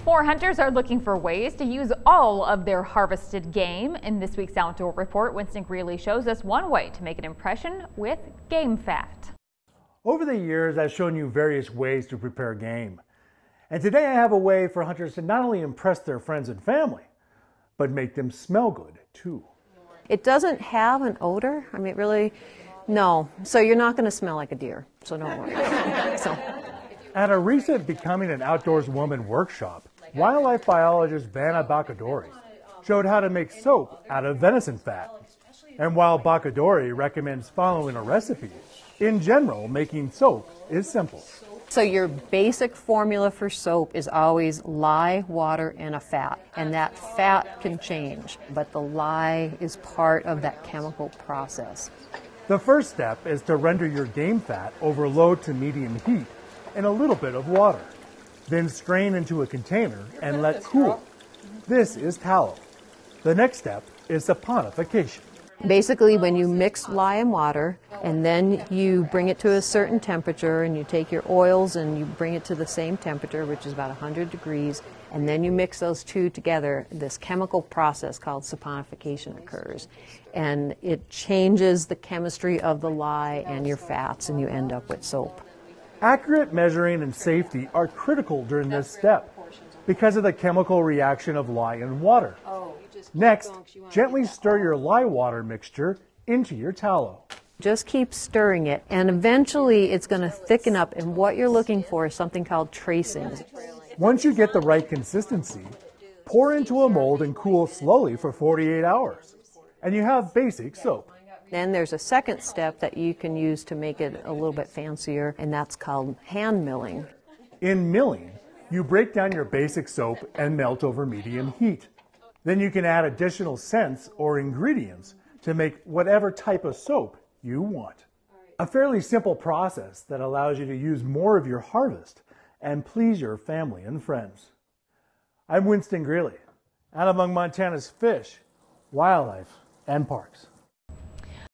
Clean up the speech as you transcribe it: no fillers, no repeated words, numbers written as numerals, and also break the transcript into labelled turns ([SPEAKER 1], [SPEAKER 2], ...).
[SPEAKER 1] More hunters are looking for ways to use all of their harvested game. In this week's Outdoor Report, Winston Greeley shows us one way to make an impression with game fat.
[SPEAKER 2] Over the years, I've shown you various ways to prepare game. And today I have a way for hunters to not only impress their friends and family, but make them smell good too.
[SPEAKER 3] It doesn't have an odor. I mean, really, no. So you're not going to smell like a deer, so don't worry.
[SPEAKER 2] At a recent Becoming an Outdoors Woman workshop, wildlife biologist Vanna Bacadori showed how to make soap out of venison fat. And while Bacadori recommends following a recipe, in general, making soap is simple.
[SPEAKER 3] So your basic formula for soap is always lye, water, and a fat. And that fat can change, but the lye is part of that chemical process.
[SPEAKER 2] The first step is to render your game fat over low to medium heat in a little bit of water. Then strain into a container and let cool. This is tallow. The next step is saponification.
[SPEAKER 3] Basically, when you mix lye and water, and then you bring it to a certain temperature, and you take your oils and you bring it to the same temperature, which is about 100 degrees, and then you mix those two together, this chemical process called saponification occurs. And it changes the chemistry of the lye and your fats, and you end up with soap.
[SPEAKER 2] Accurate measuring and safety are critical during this step because of the chemical reaction of lye and water. Next, gently stir your lye water mixture into your tallow.
[SPEAKER 3] Just keep stirring it, and eventually it's going to thicken up, and what you're looking for is something called tracings.
[SPEAKER 2] Once you get the right consistency, pour into a mold and cool slowly for 48 hours, and you have basic soap.
[SPEAKER 3] Then there's a second step that you can use to make it a little bit fancier, and that's called hand milling.
[SPEAKER 2] In milling, you break down your basic soap and melt over medium heat. Then you can add additional scents or ingredients to make whatever type of soap you want. A fairly simple process that allows you to use more of your harvest and please your family and friends. I'm Winston Greeley, out among Montana's fish, wildlife, and parks.